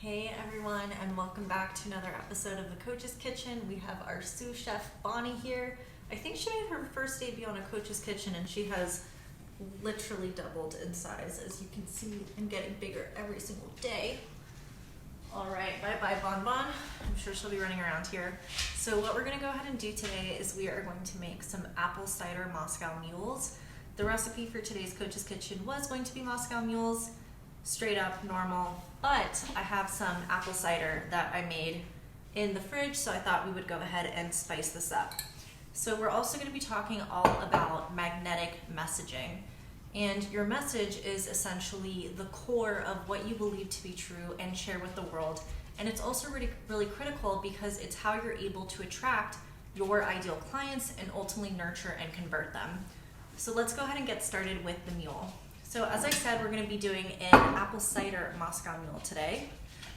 Hey everyone, and welcome back to another episode of the Coach's Kitchen. We have our sous chef Bonnie here. I think she made her first debut on a Coach's Kitchen and she has literally doubled in size, as you can see, and getting bigger every single day. All right, bye-bye Bon Bon. I'm sure she'll be running around here. So what we're gonna go ahead and do today is we are going to make some apple cider Moscow mules. The recipe for today's Coach's Kitchen was going to be Moscow mules, straight up normal, but I have some apple cider that I made in the fridge, so I thought we would go ahead and spice this up. So we're also going to be talking all about magnetic messaging, and your message is essentially the core of what you believe to be true and share with the world. And it's also really critical because it's how you're able to attract your ideal clients and ultimately nurture and convert them. So let's go ahead and get started with the mule. So as I said, we're going to be doing an apple cider Moscow mule today.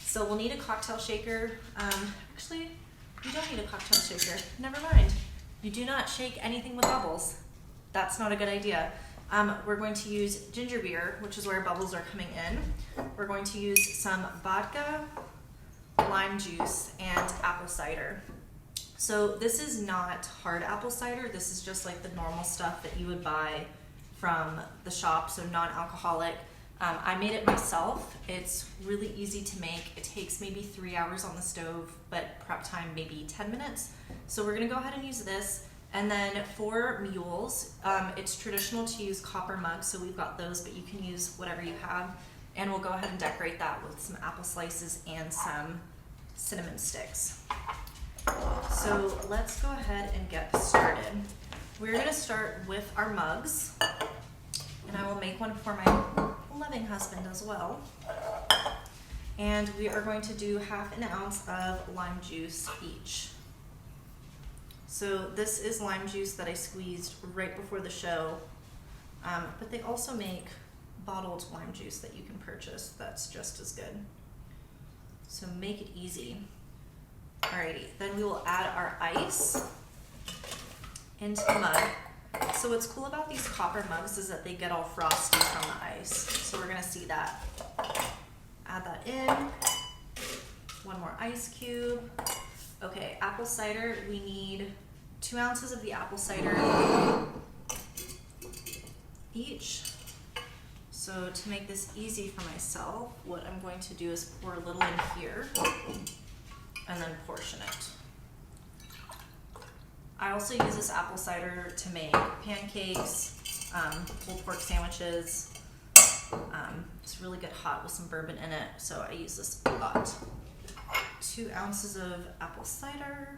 So we'll need a cocktail shaker. Actually, you don't need a cocktail shaker. Never mind. You do not shake anything with bubbles. That's not a good idea. We're going to use ginger beer, which is where bubbles are coming in. We're going to use some vodka, lime juice, and apple cider. So this is not hard apple cider. This is just like the normal stuff that you would buy from the shop, so non-alcoholic. I made it myself. It's really easy to make. It takes maybe 3 hours on the stove, but prep time maybe 10 minutes. So we're gonna go ahead and use this. And then for mules, it's traditional to use copper mugs, so we've got those, but you can use whatever you have. And we'll go ahead and decorate that with some apple slices and some cinnamon sticks. So let's go ahead and get started. We're gonna start with our mugs, and I will make one for my loving husband as well. And we are going to do 1/2 ounce of lime juice each. So this is lime juice that I squeezed right before the show, but they also make bottled lime juice that you can purchase that's just as good. So make it easy. Alrighty, then we will add our ice into the mug. So what's cool about these copper mugs is that they get all frosty from the ice. So we're gonna see that. Add that in. One more ice cube. Okay, apple cider, we need 2 ounces of the apple cider each. So to make this easy for myself, what I'm going to do is pour a little in here and then portion it. I also use this apple cider to make pancakes, pulled pork sandwiches. It's really good hot with some bourbon in it, so I use this a lot. 2 ounces of apple cider.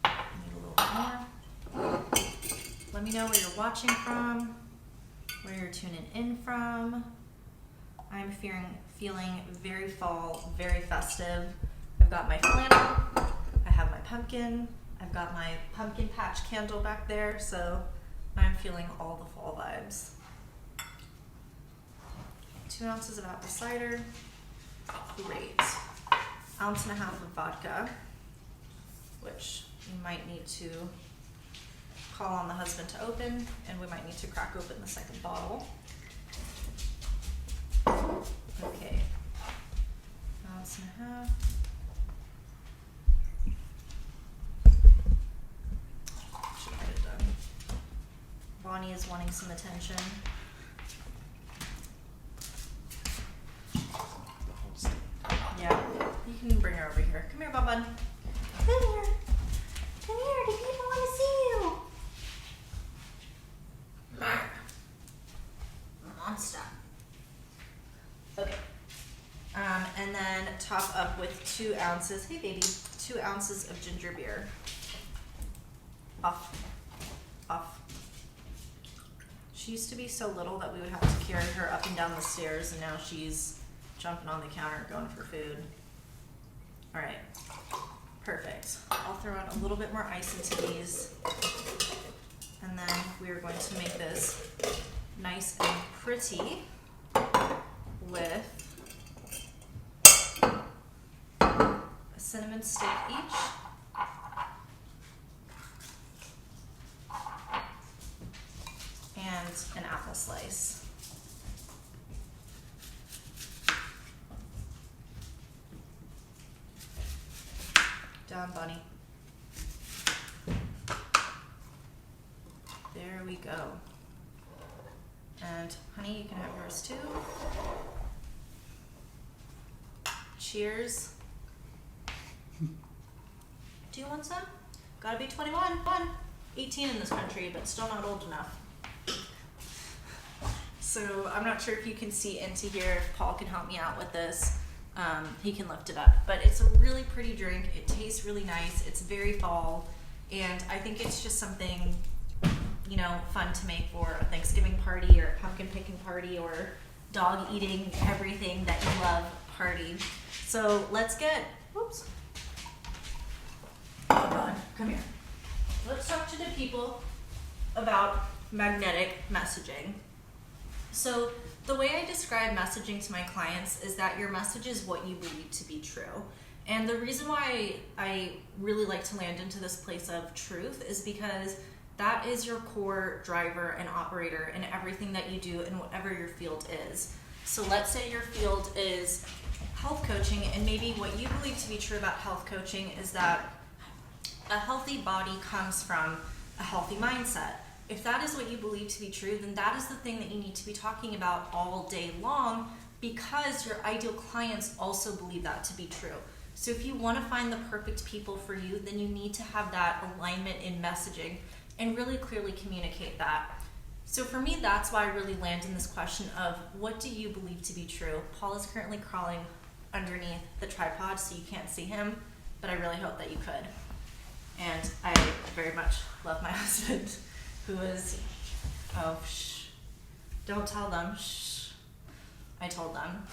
Need a little bit more. Let me know where you're watching from, where you're tuning in from. I'm feeling very fall, very festive. I've got my flannel, I have my pumpkin, I've got my pumpkin patch candle back there, so I'm feeling all the fall vibes. 2 ounces of apple cider, great. 1.5 ounces of vodka, which you might need to call on the husband to open, and we might need to crack open the second bottle. Okay, 1.5 ounces. Should get it done. Bonnie is wanting some attention. Yeah, you can bring her over here. Come here, Bub Bud. Come here. Come here, the people want to see you. Monster. Okay, and then top up with 2 ounces, hey baby, 2 ounces of ginger beer. Off. She used to be so little that we would have to carry her up and down the stairs, and now she's jumping on the counter going for food. All right, perfect. I'll throw in a little bit more ice into these, and then we are going to make this nice and pretty with a cinnamon stick each. And an apple slice. down, Bunny. There we go. And honey, you can have yours too. Cheers. Do you want some? Gotta be 21. 18 in this country, but still not old enough. So I'm not sure if you can see into here. If Paul can help me out with this, he can lift it up. But it's a really pretty drink. It tastes really nice. It's very fall, and I think it's just something, you know, fun to make for a Thanksgiving party or a pumpkin picking party or dog eating everything that you love party. So let's get, whoops. Hold on, come here. Let's talk to the people about magnetic messaging. So the way I describe messaging to my clients is that your message is what you believe to be true. And the reason why I really like to land into this place of truth is because that is your core driver and operator in everything that you do in whatever your field is. So let's say your field is health coaching, and maybe what you believe to be true about health coaching is that a healthy body comes from a healthy mindset. If that is what you believe to be true, then that is the thing that you need to be talking about all day long, because your ideal clients also believe that to be true. So if you want to find the perfect people for you, then you need to have that alignment in messaging and really clearly communicate that. So for me, that's why I really land in this question of what do you believe to be true? Paul is currently crawling underneath the tripod, so you can't see him, but I really hope that you could. And I very much love my husband, who is, oh, shh, don't tell them, shh, I told them.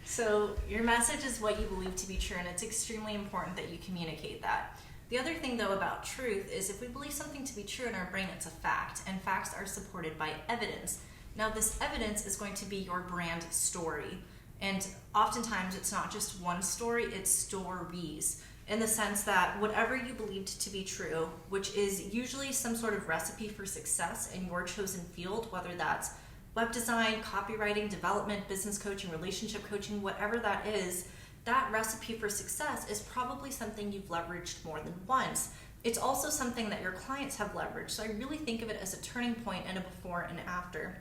So your message is what you believe to be true, and it's extremely important that you communicate that. The other thing, though, about truth is if we believe something to be true in our brain, it's a fact, and facts are supported by evidence. Now, this evidence is going to be your brand story, and oftentimes it's not just one story, it's stories, in the sense that whatever you believed to be true, which is usually some sort of recipe for success in your chosen field, whether that's web design, copywriting, development, business coaching, relationship coaching, whatever that is, that recipe for success is probably something you've leveraged more than once. It's also something that your clients have leveraged. So I really think of it as a turning point and a before and after.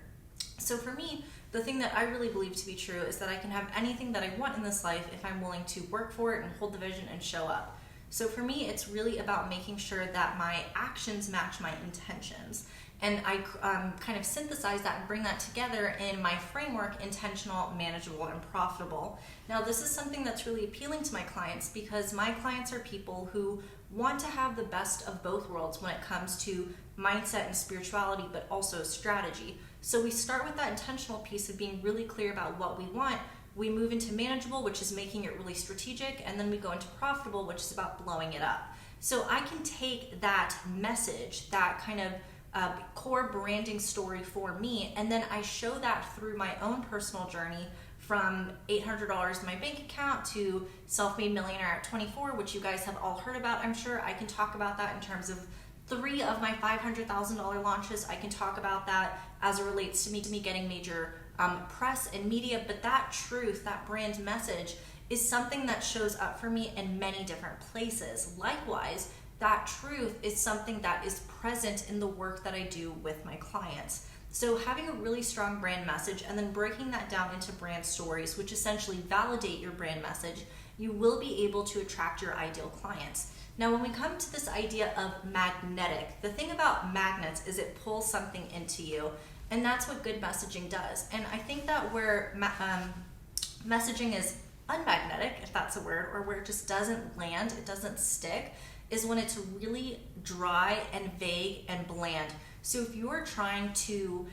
So for me, the thing that I really believe to be true is that I can have anything that I want in this life if I'm willing to work for it and hold the vision and show up. So for me, it's really about making sure that my actions match my intentions. And I kind of synthesize that and bring that together in my framework, intentional, manageable, and profitable. Now, this is something that's really appealing to my clients because my clients are people who want to have the best of both worlds when it comes to mindset and spirituality, but also strategy. So we start with that intentional piece of being really clear about what we want. We move into manageable, which is making it really strategic, and then we go into profitable, which is about blowing it up. So I can take that message, that kind of core branding story for me, and then I show that through my own personal journey from $800 in my bank account to self-made millionaire at 24, which you guys have all heard about, I'm sure. I can talk about that in terms of 3 of my $500,000 launches. I can talk about that as it relates to me getting major press and media, but that truth, that brand message is something that shows up for me in many different places. Likewise, that truth is something that is present in the work that I do with my clients. So having a really strong brand message and then breaking that down into brand stories, which essentially validate your brand message, you will be able to attract your ideal clients. Now, when we come to this idea of magnetic, the thing about magnets is it pulls something into you, and that's what good messaging does. And I think that where messaging is unmagnetic, if that's a word, or where it just doesn't land, it doesn't stick, is when it's really dry and vague and bland. So if you're trying to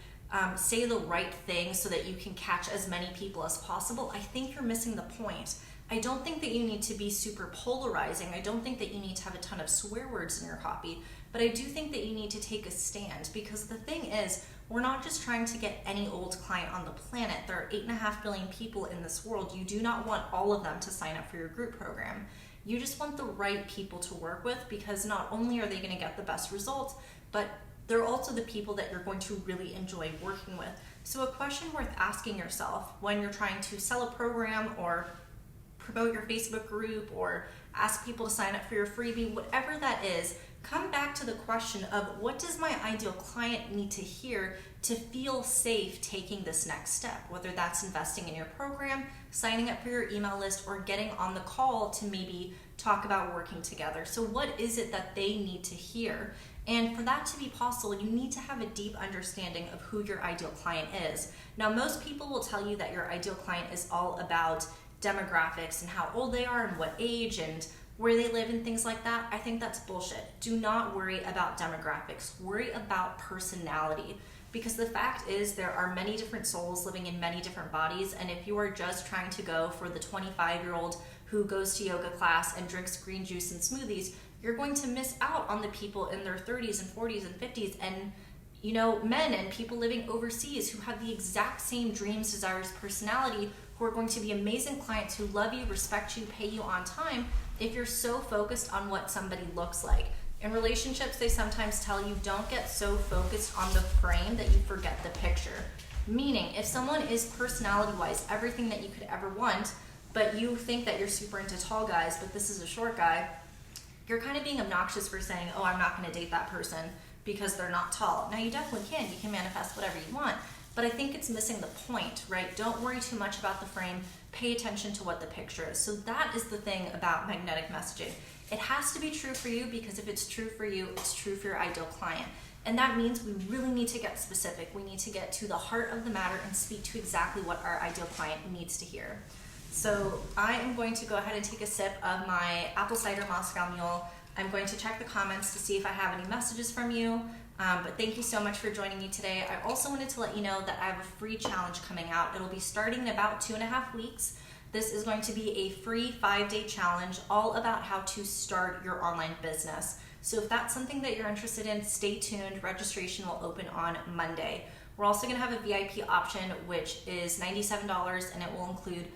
say the right thing so that you can catch as many people as possible, I think you're missing the point. I don't think that you need to be super polarizing. I don't think that you need to have a ton of swear words in your copy, but I do think that you need to take a stand, because the thing is, we're not just trying to get any old client on the planet. There are 8.5 billion people in this world. You do not want all of them to sign up for your group program. You just want the right people to work with, because not only are they going to get the best results, but they're also the people that you're going to really enjoy working with. So a question worth asking yourself when you're trying to sell a program or promote your Facebook group or ask people to sign up for your freebie, whatever that is, come back to the question of what does my ideal client need to hear to feel safe taking this next step, whether that's investing in your program, signing up for your email list, or getting on the call to maybe talk about working together. So what is it that they need to hear? And for that to be possible, you need to have a deep understanding of who your ideal client is. Now, most people will tell you that your ideal client is all about demographics and how old they are and what age and where they live and things like that. I think that's bullshit. Do not worry about demographics. Worry about personality. Because the fact is there are many different souls living in many different bodies, and if you are just trying to go for the 25-year-old who goes to yoga class and drinks green juice and smoothies, you're going to miss out on the people in their 30s and 40s and 50s and men and people living overseas who have the exact same dreams, desires, personality, who are going to be amazing clients who love you, respect you, pay you on time if you're so focused on what somebody looks like. In relationships, they sometimes tell you don't get so focused on the frame that you forget the picture. Meaning, if someone is personality-wise everything that you could ever want, but you think that you're super into tall guys, but this is a short guy, you're kind of being obnoxious for saying, oh, I'm not going to date that person because they're not tall. Now, you definitely can. You can manifest whatever you want. But I think it's missing the point, right? Don't worry too much about the frame. Pay attention to what the picture is. So that is the thing about magnetic messaging. It has to be true for you, because if it's true for you, it's true for your ideal client. And that means we really need to get specific. We need to get to the heart of the matter and speak to exactly what our ideal client needs to hear. So I am going to go ahead and take a sip of my apple cider Moscow Mule. I'm going to check the comments to see if I have any messages from you. But thank you so much for joining me today. I also wanted to let you know that I have a free challenge coming out. It'll be starting in about 2.5 weeks. This is going to be a free 5-day challenge all about how to start your online business. So if that's something that you're interested in, stay tuned. Registration will open on Monday. We're also going to have a VIP option, which is $97, and it will include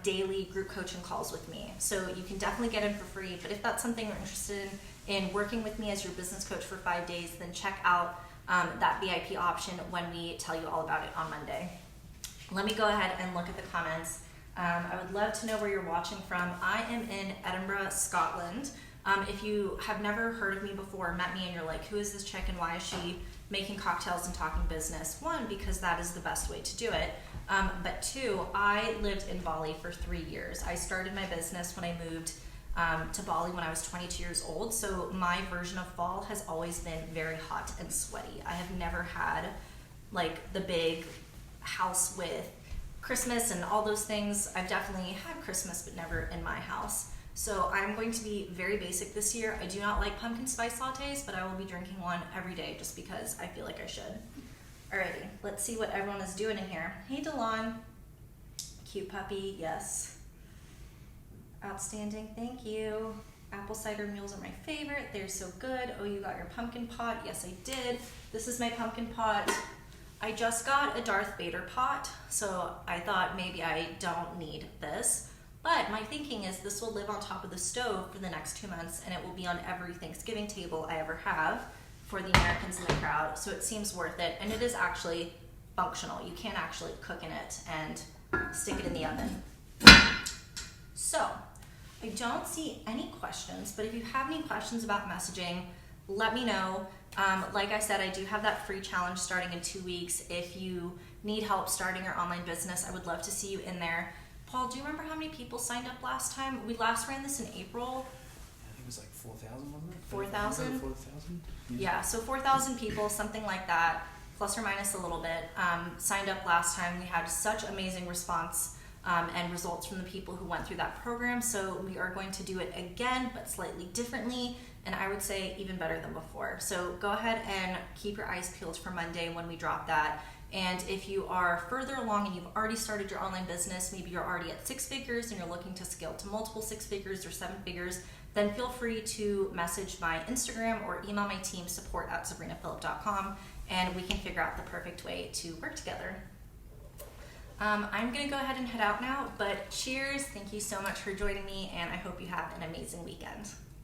daily group coaching calls with me. So you can definitely get in for free. But if that's something you're interested in working with me as your business coach for 5 days, then check out that VIP option when we tell you all about it on Monday. Let me go ahead and look at the comments. I would love to know where you're watching from. I am in Edinburgh, Scotland. If you have never heard of me before, met me, and you're like, who is this chick and why is she making cocktails and talking business? One, because that is the best way to do it. But two, I lived in Bali for 3 years. I started my business when I moved to Bali when I was 22 years old. So my version of fall has always been very hot and sweaty. I have never had like the big house with Christmas and all those things. I've definitely had Christmas, but never in my house. So I'm going to be very basic this year. I do not like pumpkin spice lattes, but I will be drinking one every day just because I feel like I should. Alrighty, let's see what everyone is doing in here. Hey, DeLon. Cute puppy, yes. Outstanding, thank you. Apple cider mules are my favorite. They're so good. Oh, you got your pumpkin pot. Yes, I did. This is my pumpkin pot. I just got a Darth Vader pot, so I thought maybe I don't need this. But my thinking is this will live on top of the stove for the next 2 months, and it will be on every Thanksgiving table I ever have for the Americans in the crowd, so it seems worth it. And it is actually functional. You can actually cook in it and stick it in the oven. So, I don't see any questions, but if you have any questions about messaging, let me know. Like I said, I do have that free challenge starting in 2 weeks. If you need help starting your online business, I would love to see you in there. Paul, do you remember how many people signed up last time? We last ran this in April. I think it was like 4,000, wasn't it? 4,000? 4,000? Yeah, so 4,000 people, something like that, plus or minus a little bit, signed up last time. We had such amazing response and results from the people who went through that program. So we are going to do it again, but slightly differently, and I would say even better than before. So go ahead and keep your eyes peeled for Monday when we drop that. And if you are further along and you've already started your online business, maybe you're already at 6 figures and you're looking to scale to multiple 6 figures or 7 figures, then feel free to message my Instagram or email my team, support@sabrinaphilipp.com, and we can figure out the perfect way to work together. I'm going to go ahead and head out now, but cheers. Thank you so much for joining me, and I hope you have an amazing weekend.